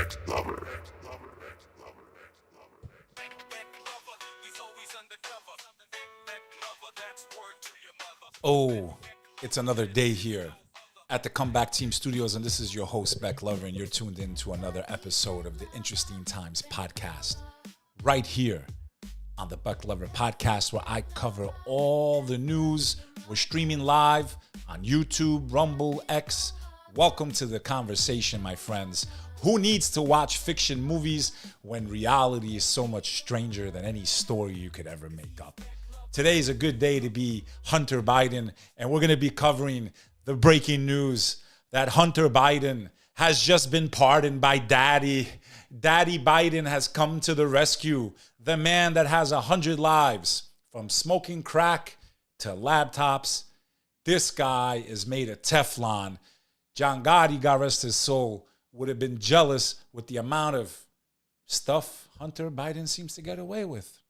Bek Lover. Oh, it's another day here at the Comeback Team Studios, and this is your host, Bek Lover, and you're tuned in to another episode of the Interesting Times podcast, right here on the Bek Lover podcast, where I cover all the news. We're streaming live on YouTube, Rumble, X. Welcome to the conversation, my friends. Who needs to watch fiction movies when reality is so much stranger than any story you could ever make up? Today is a good day to be Hunter Biden, and we're going to be covering the breaking news that Hunter Biden has just been pardoned by Daddy. Daddy Biden has come to the rescue. The man that has 100 lives, from smoking crack to laptops. This guy is made of Teflon. John Gotti, God rest his soul, would have been jealous with the amount of stuff Hunter Biden seems to get away with.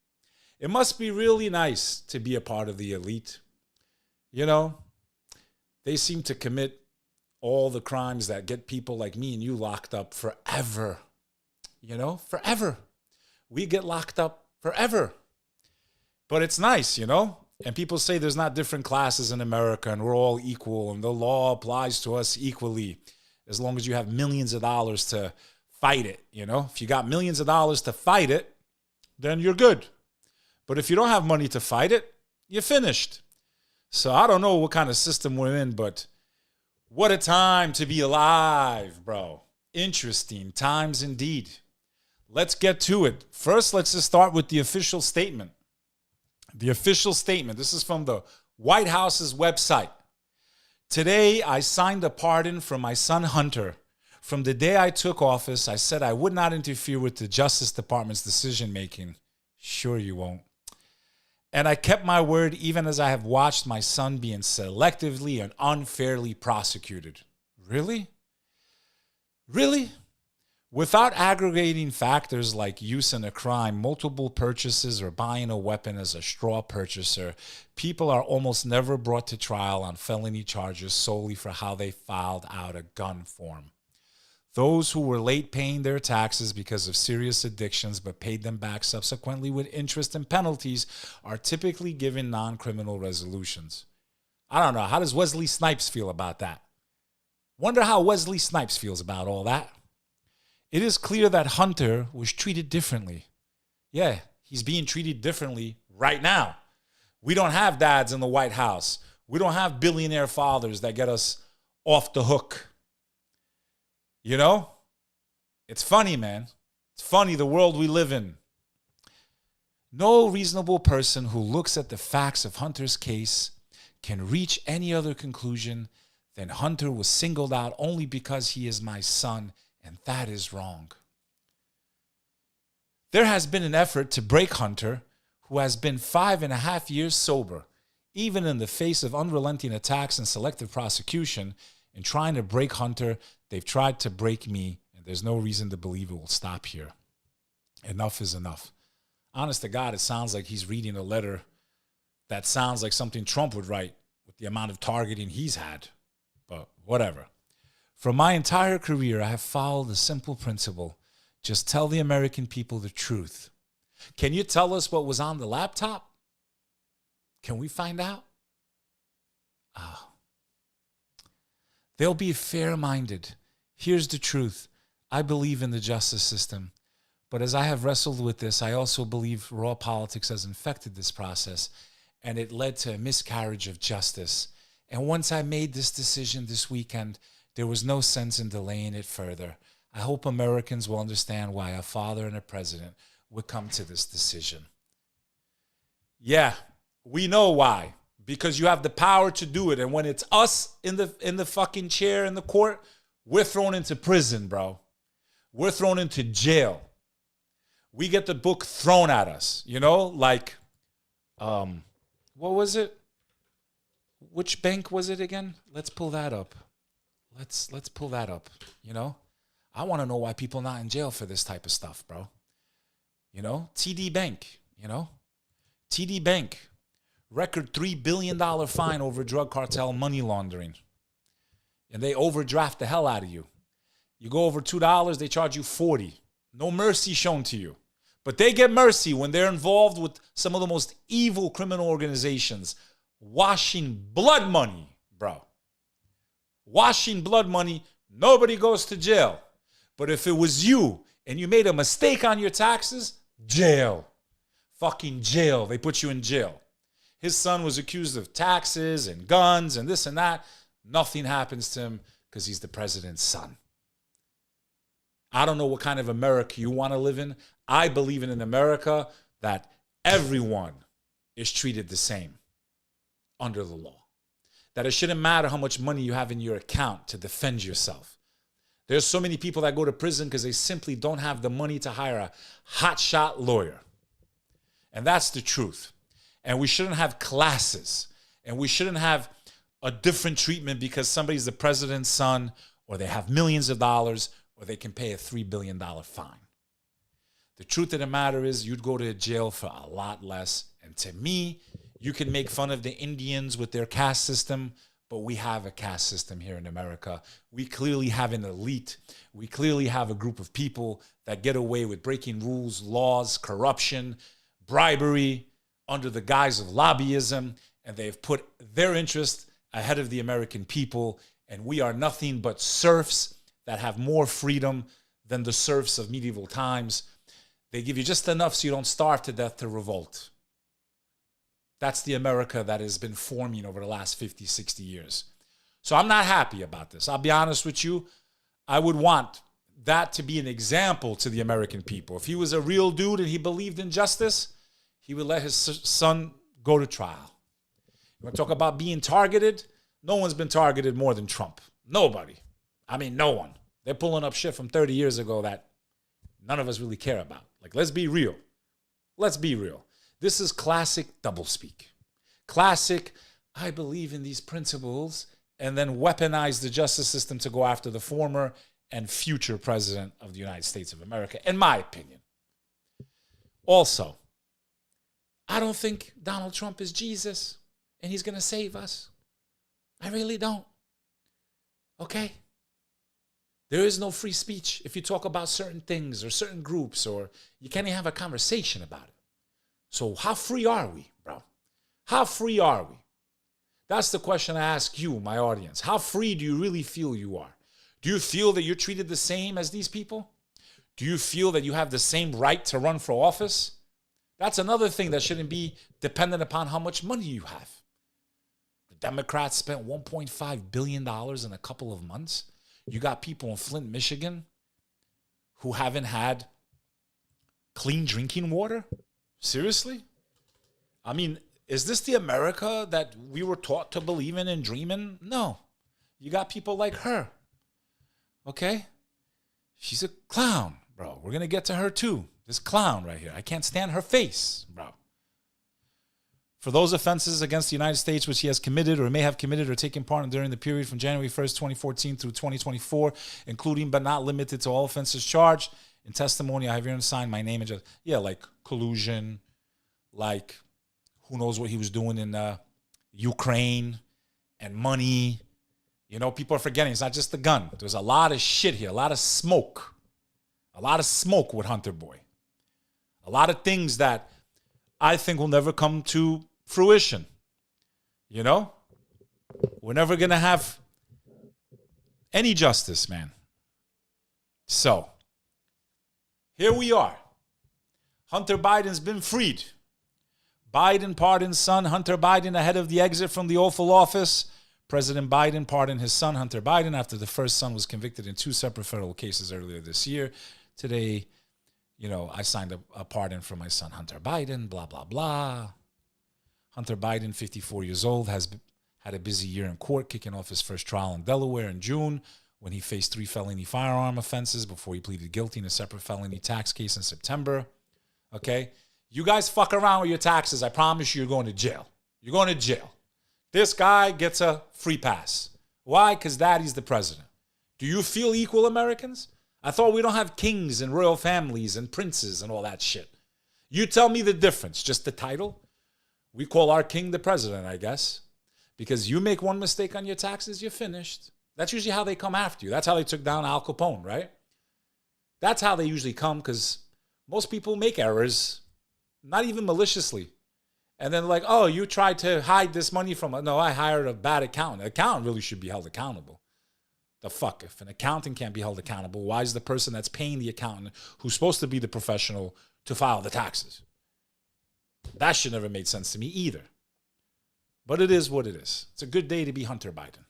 It must be really nice to be a part of the elite. You know, they seem to commit all the crimes that get people like me and you locked up forever. You know, forever. We get locked up forever. But it's nice, you know? And people say there's not different classes in America and we're all equal and the law applies to us equally as long as you have millions of dollars to fight it, you know? If you got millions of dollars to fight it, then you're good. But if you don't have money to fight it, you're finished. So I don't know what kind of system we're in, but what a time to be alive, bro. Interesting times indeed. Let's get to it. First, let's just start with the official statement. The official statement. This is from the White House's website. Today, I signed a pardon for my son Hunter. From the day I took office, I said I would not interfere with the Justice Department's decision-making. Sure you won't. And I kept my word even as I have watched my son being selectively and unfairly prosecuted. Really? Really? Without aggregating factors like use in a crime, multiple purchases, or buying a weapon as a straw purchaser, people are almost never brought to trial on felony charges solely for how they filed out a gun form. Those who were late paying their taxes because of serious addictions but paid them back subsequently with interest and penalties are typically given non-criminal resolutions. I don't know. How does Wesley Snipes feel about that? Wonder how Wesley Snipes feels about all that. It is clear that Hunter was treated differently. Yeah, he's being treated differently right now. We don't have dads in the White House. We don't have billionaire fathers that get us off the hook. You know? It's funny, man. It's funny, the world we live in. No reasonable person who looks at the facts of Hunter's case can reach any other conclusion than Hunter was singled out only because he is my son, and that is wrong. There has been an effort to break Hunter, who has been 5.5 years sober, even in the face of unrelenting attacks and selective prosecution. In trying to break Hunter, they've tried to break me, and there's no reason to believe it will stop here. Enough is enough. Honest to God, it sounds like he's reading a letter that sounds like something Trump would write with the amount of targeting he's had. But whatever. For my entire career, I have followed a simple principle. Just tell the American people the truth. Can you tell us what was on the laptop? Can we find out? They'll be fair-minded. Here's the truth. I believe in the justice system. But as I have wrestled with this, I also believe raw politics has infected this process, and it led to a miscarriage of justice. And once I made this decision this weekend, there was no sense in delaying it further. I hope Americans will understand why a father and a president would come to this decision. Yeah, we know why. Because you have the power to do it. And when it's us in the fucking chair in the court, we're thrown into prison, bro. We're thrown into jail. We get the book thrown at us, you know? Like, what was it? Which bank was it again? Let's pull that up. Let's pull that up, you know? I want to know why people not in jail for this type of stuff, bro. You know? TD Bank, you know? TD Bank. Record $3 billion fine over drug cartel money laundering. And they overdraft the hell out of you. You go over $2, they charge you $40. No mercy shown to you. But they get mercy when they're involved with some of the most evil criminal organizations, washing blood money, bro. Washing blood money, nobody goes to jail. But if it was you and you made a mistake on your taxes, jail. Fucking jail. They put you in jail. His son was accused of taxes and guns and this and that. Nothing happens to him because he's the president's son. I don't know what kind of America you want to live in. I believe in an America that everyone is treated the same under the law. That it shouldn't matter how much money you have in your account to defend yourself. There's so many people that go to prison because they simply don't have the money to hire a hotshot lawyer. And that's the truth. And we shouldn't have classes. And we shouldn't have a different treatment because somebody's the president's son, or they have millions of dollars, or they can pay a $3 billion fine. The truth of the matter is you'd go to jail for a lot less. And to me, you can make fun of the Indians with their caste system, but we have a caste system here in America. We clearly have an elite. We clearly have a group of people that get away with breaking rules, laws, corruption, bribery under the guise of lobbyism, and they've put their interest ahead of the American people, and we are nothing but serfs that have more freedom than the serfs of medieval times. They give you just enough so you don't starve to death to revolt. That's the America that has been forming over the last 50, 60 years. So I'm not happy about this. I'll be honest with you. I would want that to be an example to the American people. If he was a real dude and he believed in justice, he would let his son go to trial. You want to talk about being targeted? No one's been targeted more than Trump. Nobody. I mean, no one. They're pulling up shit from 30 years ago that none of us really care about. Like, let's be real. Let's be real. This is classic doublespeak. Classic, I believe in these principles, and then weaponize the justice system to go after the former and future president of the United States of America, in my opinion. Also, I don't think Donald Trump is Jesus and he's going to save us. I really don't. Okay? There is no free speech if you talk about certain things or certain groups, or you can't even have a conversation about it. So how free are we, bro? How free are we? That's the question I ask you, my audience. How free do you really feel you are? Do you feel that you're treated the same as these people? Do you feel that you have the same right to run for office? That's another thing that shouldn't be dependent upon how much money you have. The Democrats spent $1.5 billion in a couple of months. You got people in Flint, Michigan, who haven't had clean drinking water? Seriously? I mean, is this the America that we were taught to believe in and dream in? No. You got people like her. Okay? She's a clown, bro. We're going to get to her too. This clown right here. I can't stand her face, bro. For those offenses against the United States which he has committed or may have committed or taken part in during the period from January 1st, 2014 through 2024, including but not limited to all offenses charged, in testimony, I have here signed my name and just, yeah, like collusion, like who knows what he was doing in Ukraine, and money. You know, people are forgetting it's not just the gun. There's a lot of shit here, a lot of smoke. A lot of smoke with Hunter Boy. A lot of things that I think will never come to fruition. You know? We're never going to have any justice, man. So, here we are. Hunter Biden's been freed. Biden pardoned son Hunter Biden ahead of the exit from the Oval Office. President Biden pardoned his son Hunter Biden after the first son was convicted in 2 separate federal cases earlier this year. Today, you know, I signed a pardon for my son Hunter Biden, blah, blah, blah. Hunter Biden, 54 years old, has had a busy year in court, kicking off his first trial in Delaware in June when he faced 3 felony firearm offenses before he pleaded guilty in a separate felony tax case in September. Okay? You guys fuck around with your taxes, I promise you, you're going to jail. You're going to jail. This guy gets a free pass. Why? Because daddy's the president. Do you feel equal, Americans? I thought we don't have kings and royal families and princes and all that shit. You tell me the difference. Just the title? We call our king the president, I guess. Because you make one mistake on your taxes, you're finished. That's usually how they come after you. That's how they took down Al Capone, right? That's how they usually come, because most people make errors, not even maliciously. And then like, oh, you tried to hide this money from... No, I hired a bad accountant. An accountant really should be held accountable. The fuck? If an accountant can't be held accountable, why is the person that's paying the accountant, who's supposed to be the professional, to file the taxes? That should never made sense to me either. But it is what it is. It's a good day to be Hunter Biden.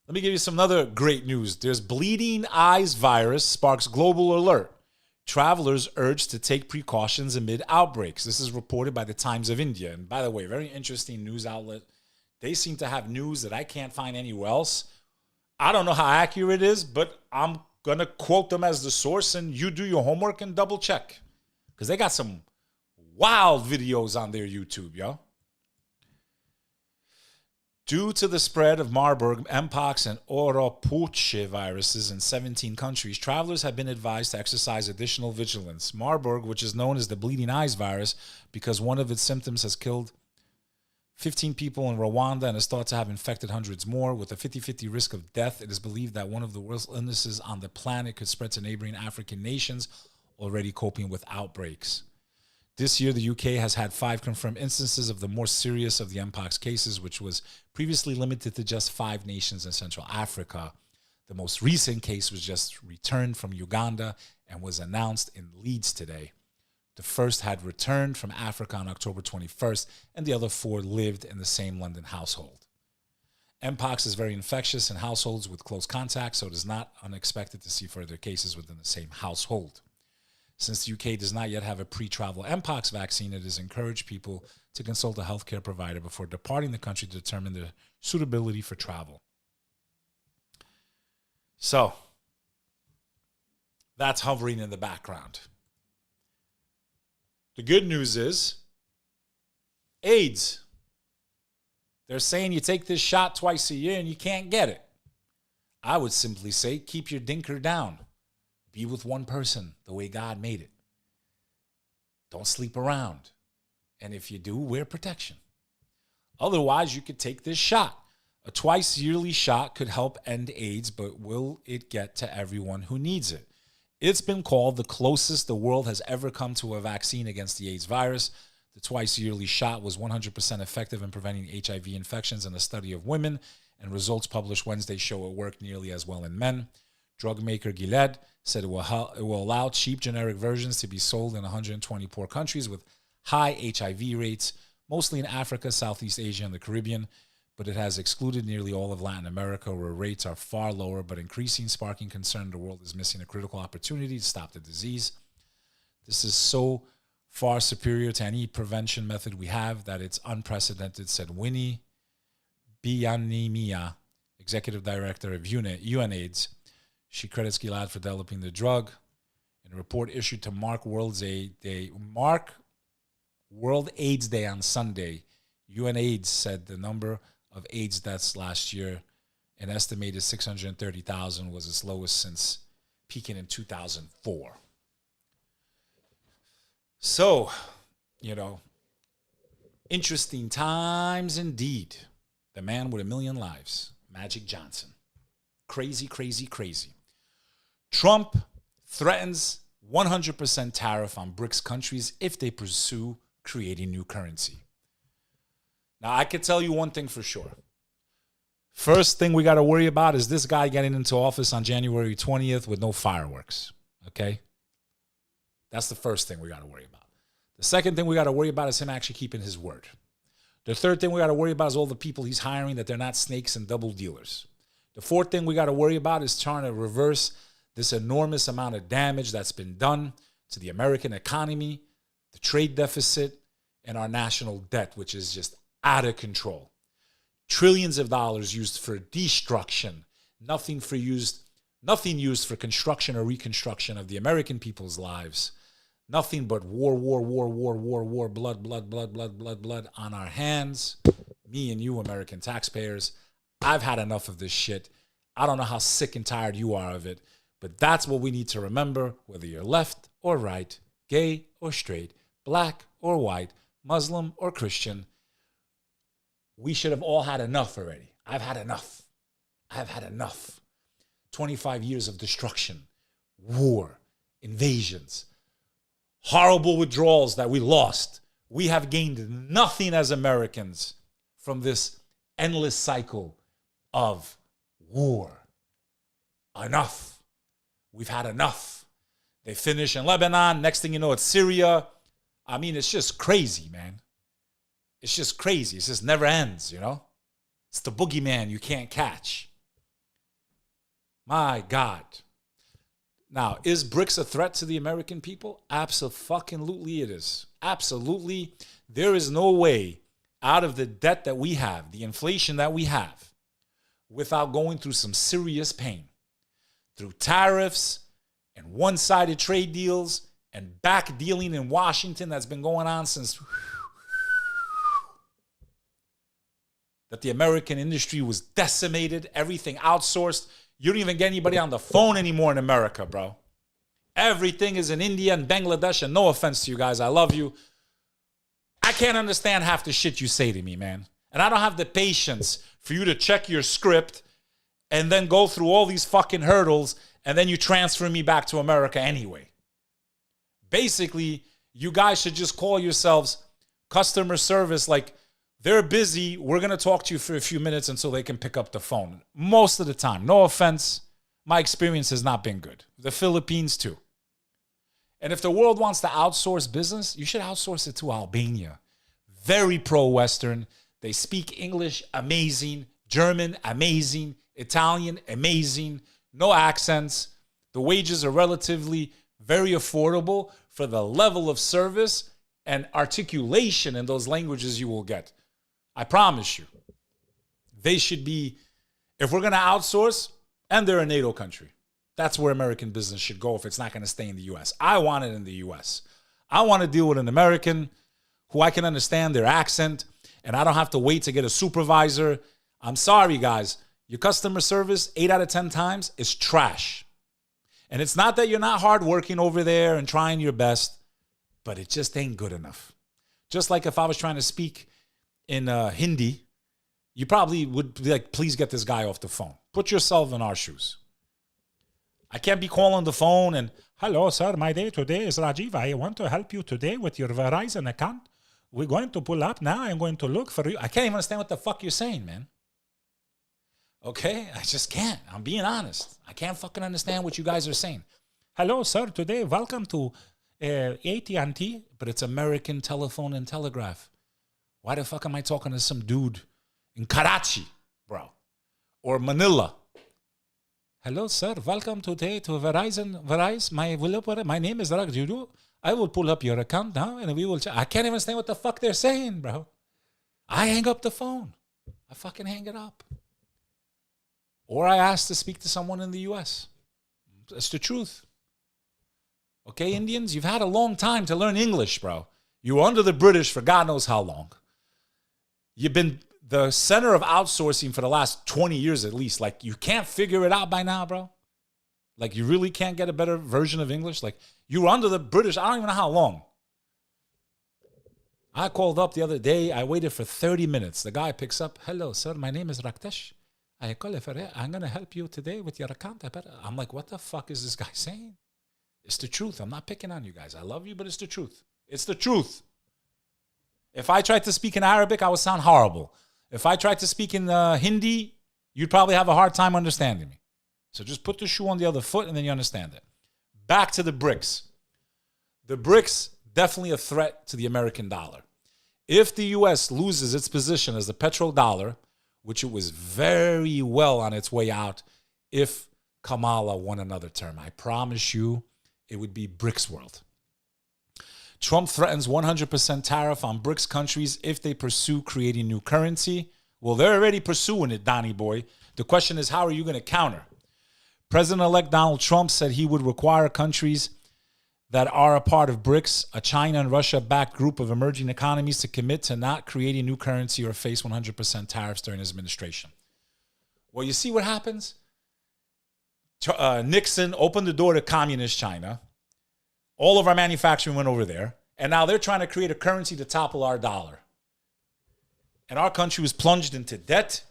Let me give you some other great news. There's bleeding eyes virus sparks global alert. Travelers urged to take precautions amid outbreaks. This is reported by the Times of India. And by the way, very interesting news outlet. They seem to have news that I can't find anywhere else. I don't know how accurate it is, but I'm going to quote them as the source, and you do your homework and double check. Because they got some wild videos on their YouTube, yo. Due to the spread of Marburg, Mpox, and Oropouche viruses in 17 countries, travelers have been advised to exercise additional vigilance. Marburg, which is known as the bleeding eyes virus because one of its symptoms has killed 15 people in Rwanda and is thought to have infected hundreds more. With a 50-50 risk of death, it is believed that one of the worst illnesses on the planet could spread to neighboring African nations already coping with outbreaks. This year, the UK has had 5 confirmed instances of the more serious of the Mpox cases, which was previously limited to just 5 nations in Central Africa. The most recent case was just returned from Uganda and was announced in Leeds today. The first had returned from Africa on October 21st, and the other 4 lived in the same London household. Mpox is very infectious in households with close contact, so it is not unexpected to see further cases within the same household. Since the UK does not yet have a pre-travel Mpox vaccine, it has encouraged people to consult a healthcare provider before departing the country to determine their suitability for travel. So, that's hovering in the background. The good news is AIDS. They're saying you take this shot twice a year and you can't get it. I would simply say keep your dinker down. Be with one person the way God made it. Don't sleep around. And if you do, wear protection. Otherwise, you could take this shot. A twice yearly shot could help end AIDS, but will it get to everyone who needs it? It's been called the closest the world has ever come to a vaccine against the AIDS virus. The twice yearly shot was 100% effective in preventing HIV infections in a study of women, and results published Wednesday show it worked nearly as well in men. Drug maker Gilead said it will allow cheap generic versions to be sold in 120 poor countries with high HIV rates, mostly in Africa, Southeast Asia, and the Caribbean, but it has excluded nearly all of Latin America, where rates are far lower but increasing, sparking concern the world is missing a critical opportunity to stop the disease. This is so far superior to any prevention method we have that it's unprecedented, said Winnie Bianimia, executive director of UNAIDS. She credits Gilead for developing the drug. In a report issued to mark World AIDS Day on Sunday, UNAIDS said the number of AIDS deaths last year, an estimated 630,000, was its lowest since peaking in 2004. So, interesting times indeed. The man with 1 million lives, Magic Johnson. Crazy, crazy, crazy. Trump threatens 100% tariff on BRICS countries if they pursue creating new currency. Now, I could tell you one thing for sure. First thing we got to worry about is this guy getting into office on January 20th with no fireworks, okay? That's the first thing we got to worry about. The second thing we got to worry about is him actually keeping his word. The third thing we got to worry about is all the people he's hiring, that they're not snakes and double dealers. The fourth thing we got to worry about is trying to reverse this enormous amount of damage that's been done to the American economy, the trade deficit, and our national debt, which is just out of control. Trillions of dollars used for destruction, nothing used for construction or reconstruction of the American people's lives. Nothing but war, blood on our hands. Me and you, American taxpayers. I've had enough of this shit. I don't know how sick and tired you are of it, but that's what we need to remember, whether you're left or right, gay or straight, black or white, Muslim or Christian. We should have all had enough already. I've had enough. I have had enough. 25 years of destruction, war, invasions, horrible withdrawals that we lost. We have gained nothing as Americans from this endless cycle of war. Enough. We've had enough. They finish in Lebanon. Next thing you know, it's Syria. I mean, it's just crazy, man. It's just crazy. It just never ends, you know? It's the boogeyman you can't catch. My God. Now, is BRICS a threat to the American people? Absolutely it is. Absolutely. There is no way out of the debt that we have, the inflation that we have, without going through some serious pain. Through tariffs and one-sided trade deals and back dealing in Washington that's been going on since that the American industry was decimated, everything outsourced. You don't even get anybody on the phone anymore in America, bro. Everything is in India and Bangladesh, and no offense to you guys, I love you. I can't understand half the shit you say to me, man. And I don't have the patience for you to check your script and then go through all these fucking hurdles and then you transfer me back to America anyway. Basically, you guys should just call yourselves customer service. Like, they're busy. We're going to talk to you for a few minutes until they can pick up the phone. Most of the time. No offense. My experience has not been good. The Philippines too. And if the world wants to outsource business, you should outsource it to Albania. Very pro-Western. They speak English, amazing. German, amazing. Italian, amazing. No accents. The wages are relatively very affordable for the level of service and articulation in those languages you will get. I promise you. They should be, if we're going to outsource, and they're a NATO country, that's where American business should go if it's not going to stay in the U.S. I want it in the U.S. I want to deal with an American who I can understand their accent, and I don't have to wait to get a supervisor. I'm sorry, guys. Your customer service, 8 out of 10 times, is trash. And it's not that you're not hardworking over there and trying your best, but it just ain't good enough. Just like if I was trying to speak in Hindi, you probably would be like, please get this guy off the phone. Put yourself in our shoes. I can't be calling the phone and, hello, sir, my day today is Rajiv. I want to help you today with your Verizon account. We're going to pull up now. I'm going to look for you. I can't even understand what the fuck you're saying, man. Okay? I just can't. I'm being honest. I can't fucking understand what you guys are saying. Hello, sir, today, welcome to AT&T, but it's American Telephone and Telegraph. Why the fuck am I talking to some dude in Karachi, bro? Or Manila? Hello, sir. Welcome today to Verizon. My name is Ragjudu. I will pull up your account now and we will check. I can't even understand what the fuck they're saying, bro. I hang up the phone. I fucking hang it up. Or I ask to speak to someone in the U.S. That's the truth. Okay, Indians? You've had a long time to learn English, bro. You were under the British for God knows how long. You've been the center of outsourcing for the last 20 years at least. Like, you can't figure it out by now, bro. Like, you really can't get a better version of English. Like, you were under the British, I don't even know how long. I called up the other day. I waited for 30 minutes. The guy picks up. Hello, sir. My name is Raktesh. I'm going to help you today with your account. I'm like, what the fuck is this guy saying? It's the truth. I'm not picking on you guys. I love you, but it's the truth. It's the truth. If I tried to speak in Arabic, I would sound horrible. If I tried to speak in Hindi, you'd probably have a hard time understanding me. So just put the shoe on the other foot and then you understand it. Back to the BRICS. The BRICS, definitely a threat to the American dollar. If the U.S. loses its position as the petrodollar, which it was very well on its way out if Kamala won another term, I promise you it would be BRICS world. Trump threatens 100% tariff on BRICS countries if they pursue creating new currency. Well, they're already pursuing it, Donnie boy. The question is, how are you going to counter? President-elect Donald Trump said he would require countries that are a part of BRICS, a China and Russia-backed group of emerging economies, to commit to not creating new currency or face 100% tariffs during his administration. Well, you see what happens? Nixon opened the door to communist China. All of our manufacturing went over there. And now they're trying to create a currency to topple our dollar. And our country was plunged into debt.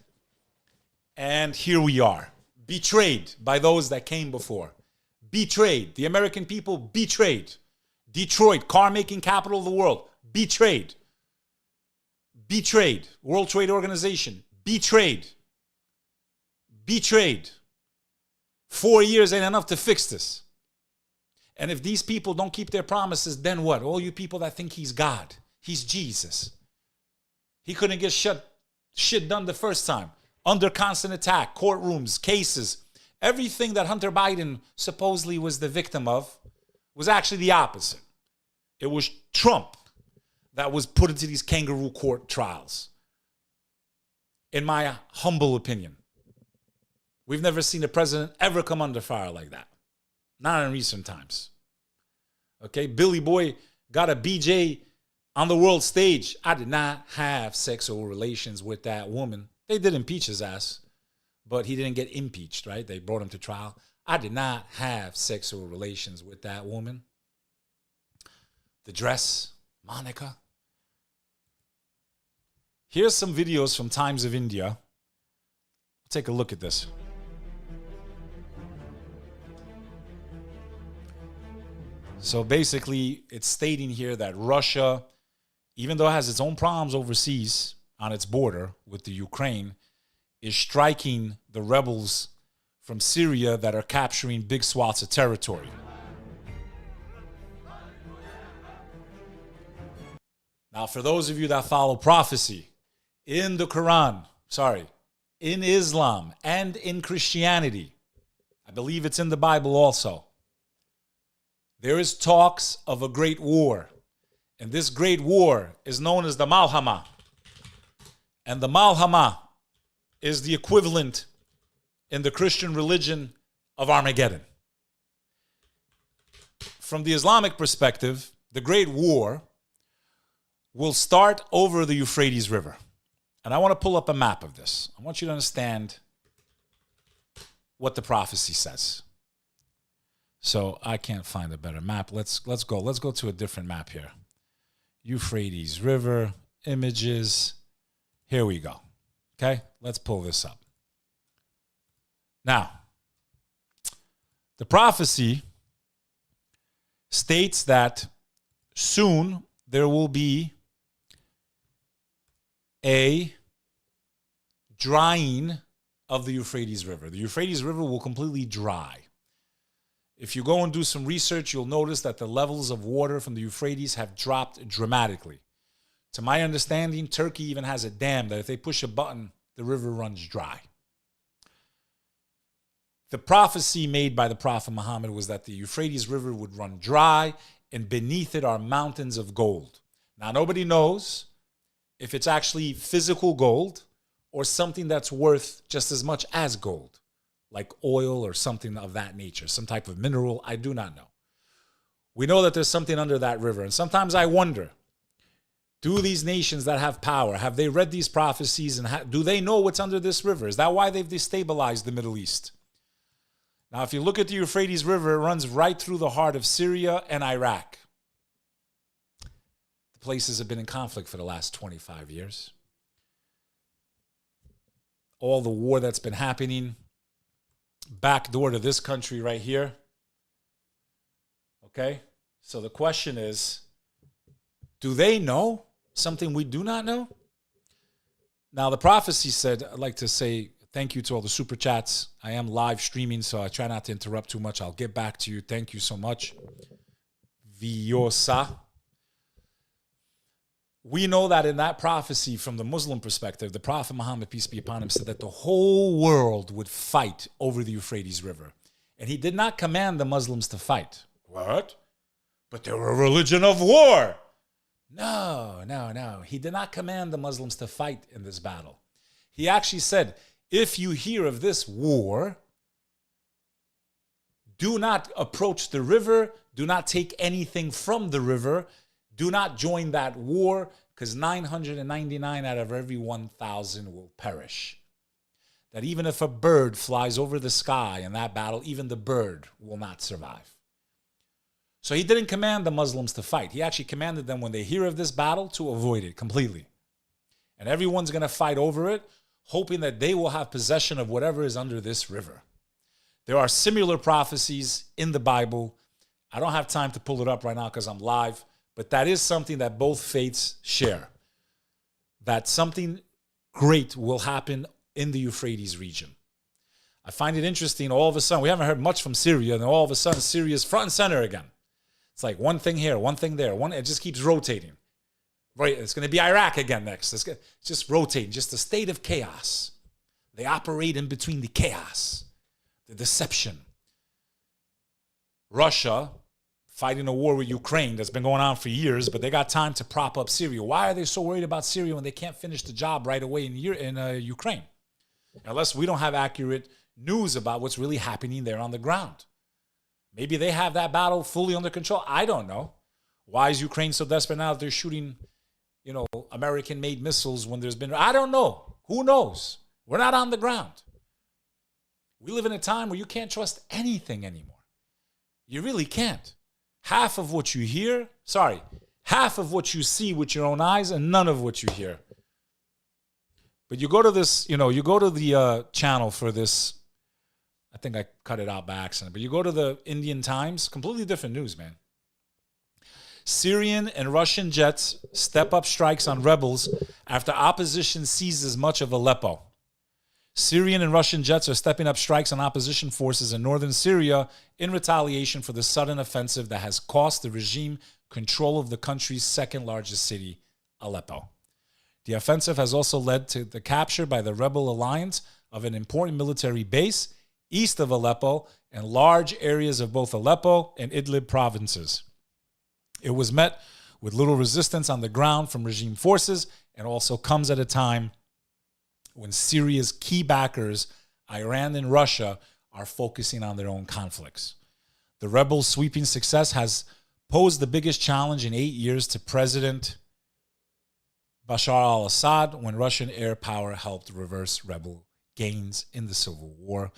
And here we are, betrayed by those that came before. Betrayed. The American people betrayed. Detroit, car-making capital of the world, betrayed. Betrayed. World Trade Organization, betrayed. Betrayed. 4 years ain't enough to fix this. And if these people don't keep their promises, then what? All you people that think he's God, he's Jesus. He couldn't get shit done the first time. Under constant attack, courtrooms, cases, everything that Hunter Biden supposedly was the victim of was actually the opposite. It was Trump that was put into these kangaroo court trials. In my humble opinion. We've never seen a president ever come under fire like that. Not in recent times. Okay, Billy Boy got a BJ on the world stage. I did not have sexual relations with that woman. They did impeach his ass, but he didn't get impeached, right? They brought him to trial. I did not have sexual relations with that woman. The dress, Monica. Here's some videos from Times of India. Take a look at this. So basically, it's stating here that Russia, even though it has its own problems overseas on its border with the Ukraine, is striking the rebels from Syria that are capturing big swaths of territory. Now, for those of you that follow prophecy, in the Quran, in Islam and in Christianity, I believe it's in the Bible also, there is talks of a great war. And this great war is known as the Malhama. And the Malhama is the equivalent in the Christian religion of Armageddon. From the Islamic perspective, the great war will start over the Euphrates River. And I want to pull up a map of this. I want you to understand what the prophecy says. So I can't find a better map. Let's go to a different map here. Euphrates River, images. Here we go. Okay, let's pull this up. Now, the prophecy states that soon there will be a drying of the Euphrates River. The Euphrates River will completely dry. If you go and do some research, you'll notice that the levels of water from the Euphrates have dropped dramatically. To my understanding, Turkey even has a dam that if they push a button, the river runs dry. The prophecy made by the Prophet Muhammad was that the Euphrates River would run dry, and beneath it are mountains of gold. Now, nobody knows if it's actually physical gold or something that's worth just as much as gold, like oil or something of that nature, some type of mineral. I do not know. We know that there's something under that river. And sometimes I wonder, do these nations that have power, have they read these prophecies and do they know what's under this river? Is that why they've destabilized the Middle East? Now, if you look at the Euphrates River, it runs right through the heart of Syria and Iraq. The places have been in conflict for the last 25 years. All the war that's been happening, backdoor to this country right here. Okay? So the question is, do they know something we do not know? Now, the prophecy said, I'd like to say thank you to all the super chats. I am live streaming, so I try not to interrupt too much. I'll get back to you. Thank you so much. Viosa. We know that in that prophecy, from the Muslim perspective, the Prophet Muhammad, peace be upon him, said that the whole world would fight over the Euphrates River. And he did not command the Muslims to fight. What? But they were a religion of war. No. He did not command the Muslims to fight in this battle. He actually said, if you hear of this war, do not approach the river. Do not take anything from the river. Do not join that war, because 999 out of every 1,000 will perish. That even if a bird flies over the sky in that battle, even the bird will not survive. So he didn't command the Muslims to fight. He actually commanded them, when they hear of this battle, to avoid it completely. And everyone's going to fight over it. hoping that they will have possession of whatever is under this river. There are similar prophecies in the Bible. I don't have time to pull it up right now because I'm live, but that is something that both faiths share. That something great will happen in the Euphrates region. I find it interesting, all of a sudden, we haven't heard much from Syria, and all of a sudden Syria is front and center again. It's like one thing here, one thing there, it just keeps rotating. Right, it's going to be Iraq again next. It's just rotating, just a state of chaos. They operate in between the chaos, the deception. Russia fighting a war with Ukraine that's been going on for years, but they got time to prop up Syria. Why are they so worried about Syria when they can't finish the job right away in Ukraine? Unless we don't have accurate news about what's really happening there on the ground. Maybe they have that battle fully under control. I don't know. Why is Ukraine so desperate now that they're shooting, American-made missiles when there's been... I don't know. Who knows? We're not on the ground. We live in a time where you can't trust anything anymore. You really can't. Half of what you see with your own eyes and none of what you hear. But you go to this, you go to the channel for this. I think I cut it out by accident. But you go to the Indian Times, completely different news, man. Syrian and Russian jets step up strikes on rebels after opposition seizes much of Aleppo. Syrian and Russian jets are stepping up strikes on opposition forces in northern Syria in retaliation for the sudden offensive that has cost the regime control of the country's second largest city, Aleppo. The offensive has also led to the capture by the rebel alliance of an important military base east of Aleppo and large areas of both Aleppo and Idlib provinces. It was met with little resistance on the ground from regime forces and also comes at a time when Syria's key backers, Iran and Russia, are focusing on their own conflicts. The rebels' sweeping success has posed the biggest challenge in 8 years to President Bashar al-Assad when Russian air power helped reverse rebel gains in the civil war.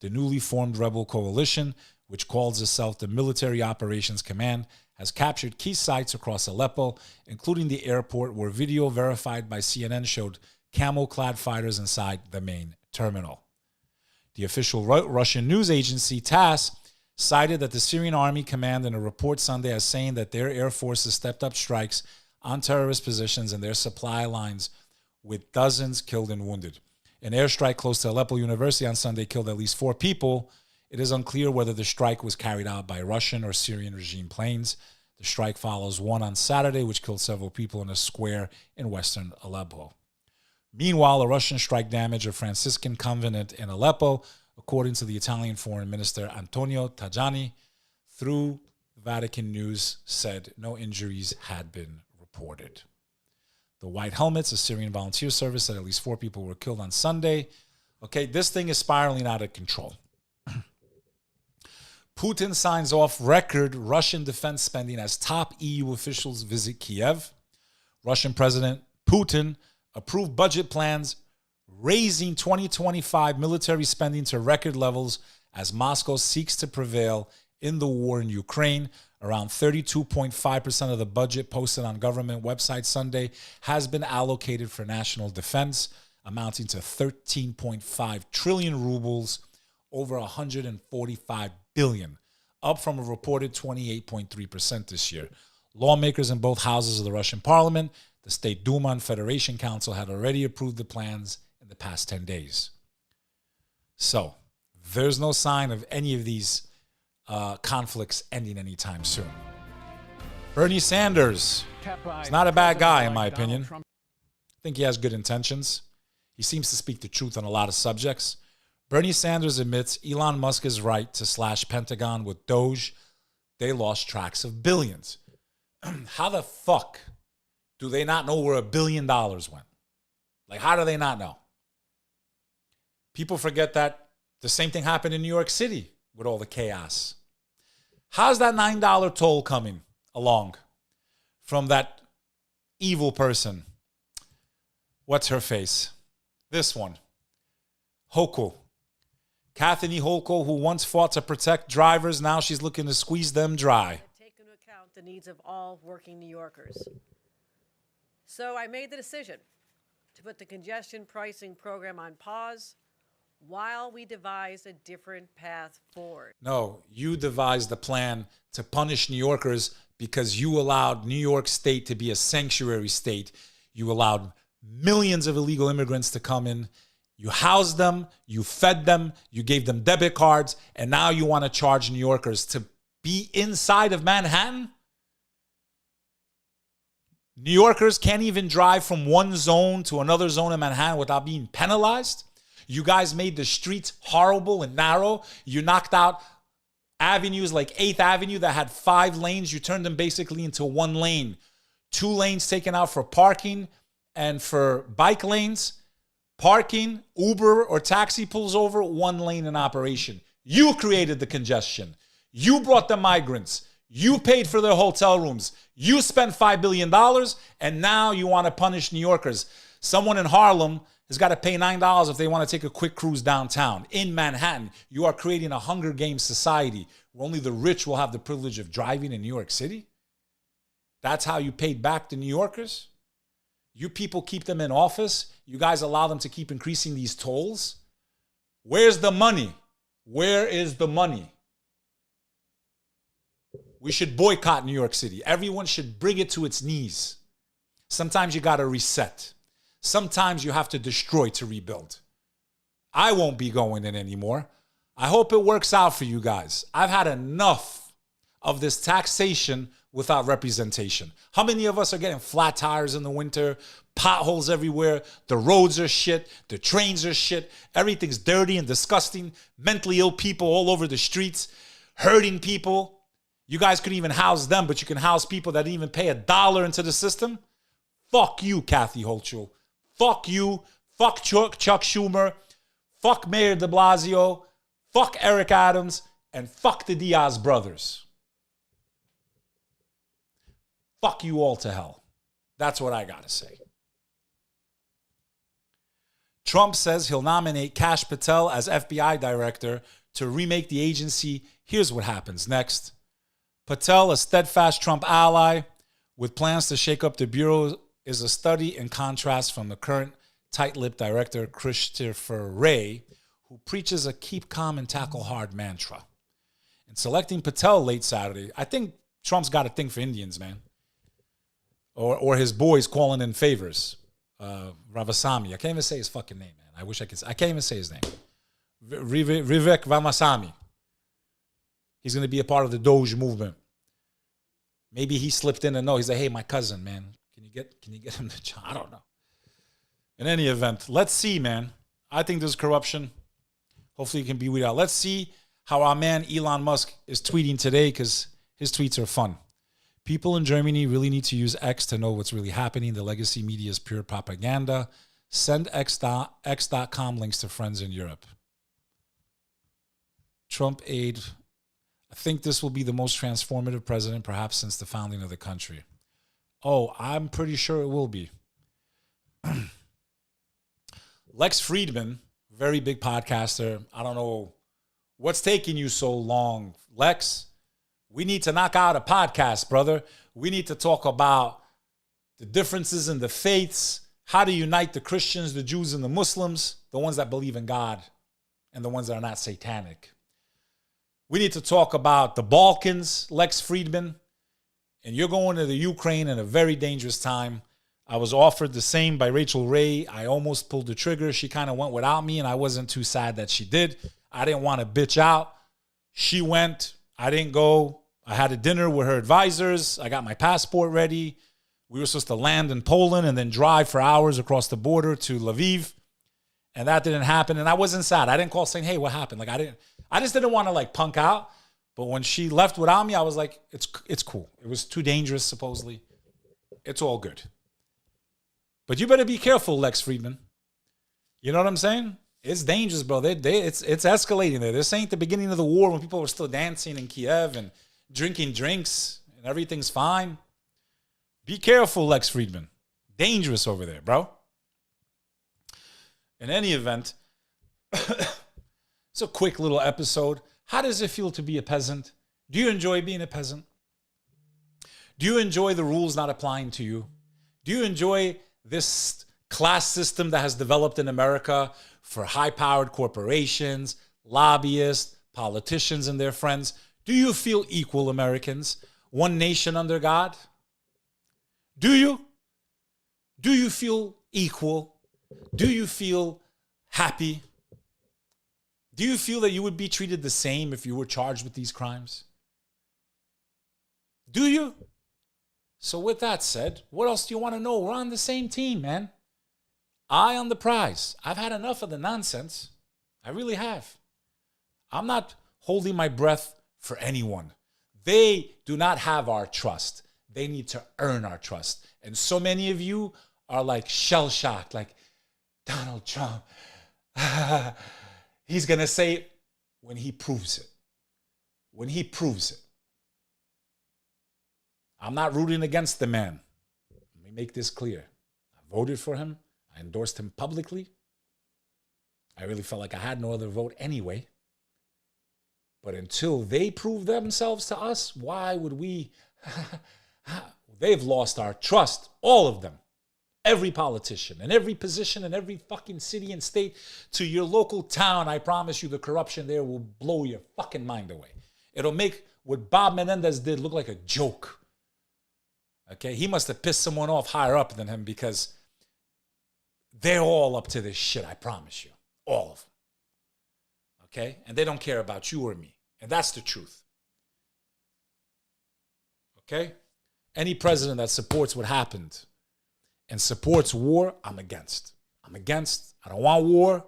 The newly formed rebel coalition, which calls itself the Military Operations Command, has captured key sites across Aleppo, including the airport where video verified by CNN showed camel-clad fighters inside the main terminal. The official Russian news agency TASS cited that the Syrian army command in a report Sunday as saying that their air forces stepped up strikes on terrorist positions and their supply lines with dozens killed and wounded. An airstrike close to Aleppo University on Sunday killed at least 4 people. It is unclear whether the strike was carried out by Russian or Syrian regime planes. The strike follows one on Saturday, which killed several people in a square in western Aleppo. Meanwhile, a Russian strike damaged a Franciscan convent in Aleppo, according to the Italian Foreign Minister Antonio Tajani. Through Vatican News said no injuries had been reported. The White Helmets, a Syrian volunteer service, said at least 4 people were killed on Sunday. Okay, this thing is spiraling out of control. Putin signs off record Russian defense spending as top EU officials visit Kiev. Russian President Putin approved budget plans raising 2025 military spending to record levels as Moscow seeks to prevail in the war in Ukraine. Around 32.5% of the budget posted on government websites Sunday has been allocated for national defense, amounting to 13.5 trillion rubles, over 145 billion, up from a reported 28.3% this year. Lawmakers in both houses of the Russian parliament, the State Duma and Federation Council had already approved the plans in the past 10 days. So, there's no sign of any of these conflicts ending anytime soon. Bernie Sanders is not a bad guy, in my opinion. I think he has good intentions. He seems to speak the truth on a lot of subjects. Bernie Sanders admits Elon Musk is right to slash Pentagon with Doge. They lost tracks of billions. How the fuck do they not know where $1 billion went? Like, how do they not know? People forget that the same thing happened in New York City with all the chaos. How's that $9 toll coming along from that evil person? What's her face? This one. Hochul. Kathy Hochul, who once fought to protect drivers, now she's looking to squeeze them dry. Take into account the needs of all working New Yorkers. So I made the decision to put the congestion pricing program on pause while we devise a different path forward. No, you devised the plan to punish New Yorkers because you allowed New York State to be a sanctuary state. You allowed millions of illegal immigrants to come in. You housed them, you fed them, you gave them debit cards, and now you want to charge New Yorkers to be inside of Manhattan? New Yorkers can't even drive from one zone to another zone in Manhattan without being penalized. You guys made the streets horrible and narrow. You knocked out avenues like 8th Avenue that had 5 lanes. You turned them basically into 1 lane. 2 lanes taken out for parking and for bike lanes. Parking, Uber or taxi pulls over, 1 lane in operation. You created the congestion. You brought the migrants. You paid for their hotel rooms. You spent $5 billion, and now you want to punish New Yorkers. Someone in Harlem has got to pay $9 if they want to take a quick cruise downtown. In Manhattan, you are creating a Hunger Games society where only the rich will have the privilege of driving in New York City. That's how you paid back the New Yorkers? You people keep them in office. You guys allow them to keep increasing these tolls. Where's the money? Where is the money? We should boycott New York City. Everyone should bring it to its knees. Sometimes you got to reset. Sometimes you have to destroy to rebuild. I won't be going in anymore. I hope it works out for you guys. I've had enough of this taxation without representation. How many of us are getting flat tires in the winter, potholes everywhere, the roads are shit, the trains are shit, everything's dirty and disgusting, mentally ill people all over the streets, hurting people. You guys couldn't even house them, but you can house people that didn't even pay $1 into the system? Fuck you, Kathy Hochul. Fuck you. Fuck Chuck Schumer. Fuck Mayor de Blasio. Fuck Eric Adams. And fuck the Diaz brothers. Fuck you all to hell. That's what I gotta say. Trump says he'll nominate Kash Patel as FBI director to remake the agency. Here's what happens next. Patel, a steadfast Trump ally with plans to shake up the bureau, is a study in contrast from the current tight-lipped director, Christopher Wray, who preaches a keep calm and tackle hard mantra. In selecting Patel late Saturday, I think Trump's got a thing for Indians, man. Or his boys calling in favors. Ramaswamy. I can't even say his fucking name, man. I wish I could. I can't even say his name. Vivek Ramaswamy. He's going to be a part of the Doge movement. Maybe he slipped in and know. He's like, hey, my cousin, man. Can you get him the job? I don't know. In any event, let's see, man. I think there's corruption. Hopefully it can be weeded out. Let's see how our man Elon Musk is tweeting today, because his tweets are fun. People in Germany really need to use X to know what's really happening. The legacy media is pure propaganda. Send X.com links to friends in Europe. Trump aide. I think this will be the most transformative president perhaps since the founding of the country. Oh, I'm pretty sure it will be. Lex Friedman, very big podcaster. I don't know what's taking you so long, Lex. We need to knock out a podcast, brother. We need to talk about the differences in the faiths, how to unite the Christians, the Jews, and the Muslims, the ones that believe in God, and the ones that are not satanic. We need to talk about the Balkans, Lex Friedman. And you're going to the Ukraine in a very dangerous time. I was offered the same by Rachel Ray. I almost pulled the trigger. She kind of went without me, and I wasn't too sad that she did. I didn't want to bitch out. She went. I didn't go. I had a dinner with her advisors. I got my passport ready. We were supposed to land in Poland and then drive for hours across the border to Lviv. And that didn't happen. And I wasn't sad. I didn't call saying, hey, what happened? I just didn't want to punk out. But when she left without me, I was like, it's cool. It was too dangerous, supposedly. It's all good. But you better be careful, Lex Friedman. You know what I'm saying? It's dangerous, bro. It's escalating there. This ain't the beginning of the war when people were still dancing in Kiev and drinking drinks and everything's fine. Be careful, Lex Friedman. Dangerous over there, bro. In any event, it's a quick little episode. How does it feel to be a peasant? Do you enjoy being a peasant? Do you enjoy the rules not applying to you? Do you enjoy this class system that has developed in America for high-powered corporations, lobbyists, politicians, and their friends. Do you feel equal, Americans? One nation under God? Do you? Do you feel equal? Do you feel happy? Do you feel that you would be treated the same if you were charged with these crimes? Do you? So with that said, what else do you want to know? We're on the same team, man. Eye on the prize. I've had enough of the nonsense. I really have. I'm not holding my breath for anyone. They do not have our trust. They need to earn our trust. And so many of you are like shell-shocked, like, Donald Trump, he's going to say it when he proves it. When he proves it. I'm not rooting against the man. Let me make this clear. I voted for him. I endorsed him publicly. I really felt like I had no other vote anyway. But until they prove themselves to us, why would we? They've lost our trust, all of them. Every politician and every position in every fucking city and state to your local town, I promise you the corruption there will blow your fucking mind away. It'll make what Bob Menendez did look like a joke. Okay? He must have pissed someone off higher up than him because they're all up to this shit, I promise you. All of them. Okay? And they don't care about you or me. And that's the truth. Okay? Any president that supports what happened and supports war, I'm against. I'm against. I don't want war.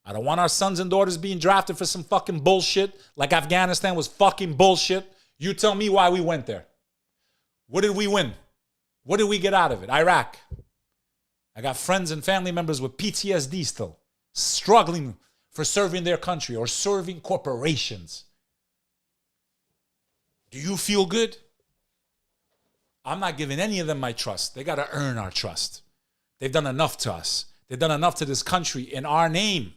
I don't want our sons and daughters being drafted for some fucking bullshit like Afghanistan was fucking bullshit. You tell me why we went there. What did we win? What did we get out of it? Iraq. I got friends and family members with PTSD still, struggling for serving their country or serving corporations. Do you feel good? I'm not giving any of them my trust. They got to earn our trust. They've done enough to us. They've done enough to this country in our name.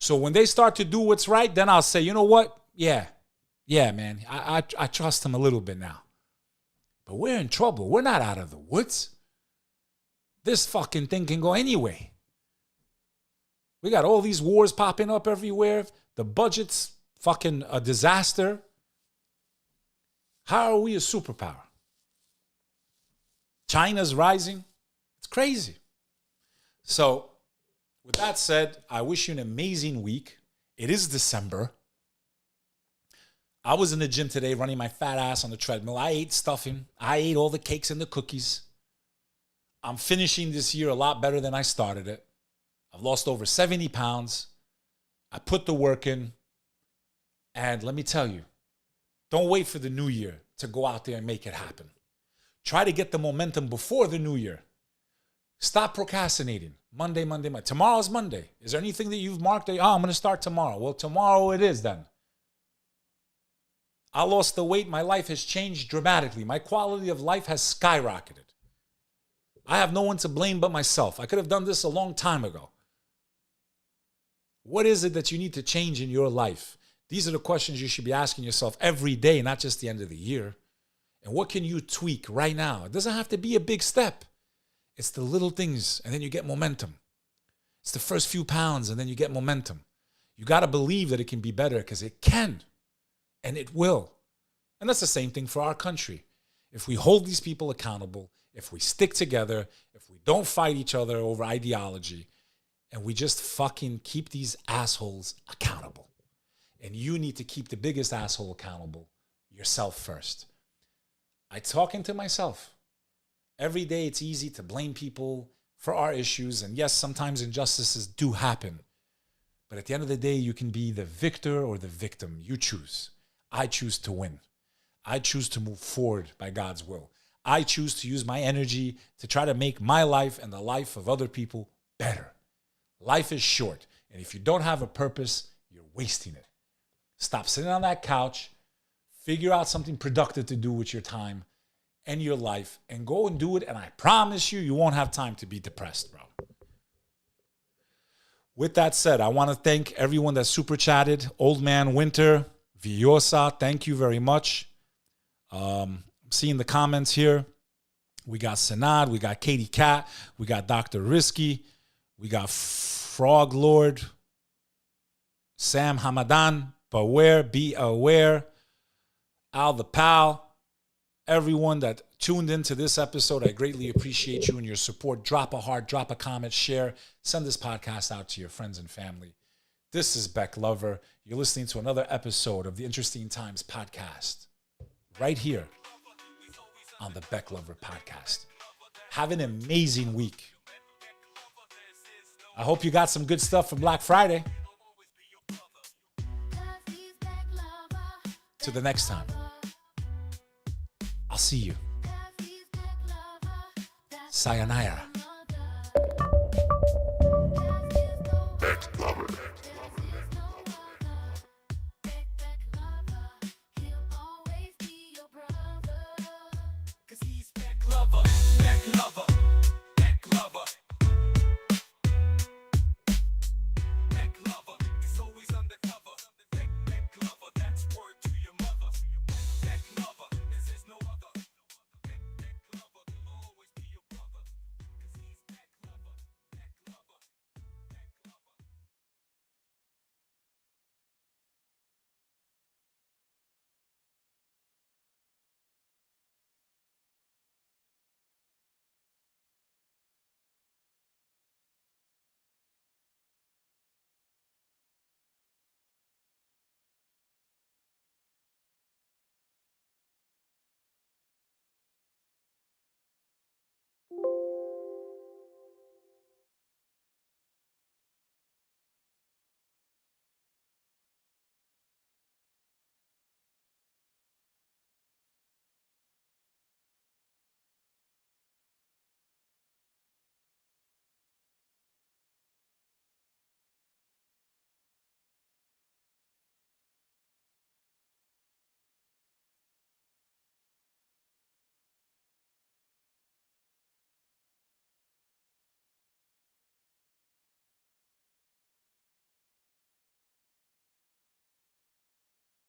So when they start to do what's right, then I'll say, you know what? Yeah, man. I trust them a little bit now. But we're in trouble. We're not out of the woods. This fucking thing can go anyway. We got all these wars popping up everywhere. The budget's fucking a disaster. How are we a superpower? China's rising. It's crazy. So, with that said, I wish you an amazing week. It is December. I was in the gym today running my fat ass on the treadmill. I ate stuffing. I ate all the cakes and the cookies. I'm finishing this year a lot better than I started it. I've lost over 70 pounds. I put the work in. And let me tell you, don't wait for the new year to go out there and make it happen. Try to get the momentum before the new year. Stop procrastinating. Monday. Tomorrow's Monday. Is there anything that you've marked that, I'm going to start tomorrow? Well, tomorrow it is then. I lost the weight. My life has changed dramatically. My quality of life has skyrocketed. I have no one to blame but myself. I could have done this a long time ago. What is it that you need to change in your life? These are the questions you should be asking yourself every day, not just the end of the year. And what can you tweak right now? It doesn't have to be a big step. It's the little things, and then you get momentum. It's the first few pounds, and then you get momentum. You got to believe that it can be better because it can, and it will. And that's the same thing for our country. If we hold these people accountable, if we stick together, if we don't fight each other over ideology, and we just fucking keep these assholes accountable. And you need to keep the biggest asshole accountable, yourself first. I'm talking to myself. Every day it's easy to blame people for our issues. And yes, sometimes injustices do happen. But at the end of the day, you can be the victor or the victim. You choose. I choose to win. I choose to move forward by God's will. I choose to use my energy to try to make my life and the life of other people better. Life is short. And if you don't have a purpose, you're wasting it. Stop sitting on that couch, figure out something productive to do with your time and your life, and go and do it. And I promise you, you won't have time to be depressed, bro. With that said, I want to thank everyone that super chatted. Old Man Winter, Viosa, thank you very much. I'm seeing the comments here. We got Sanad, we got Katie Cat, we got Dr. Risky, we got Frog Lord, Sam Hamadan, be aware, Al the Pal, everyone that tuned into this episode. I greatly appreciate you and your support. Drop a heart, drop a comment, share, send this podcast out to your friends and family. This is Bek Lover. You're listening to another episode of the Interesting Times podcast right here on the Bek Lover podcast. Have an amazing week. I hope you got some good stuff from Black Friday. To the next time. I'll see you. Sayonara. Bek Lover. Bek Lover.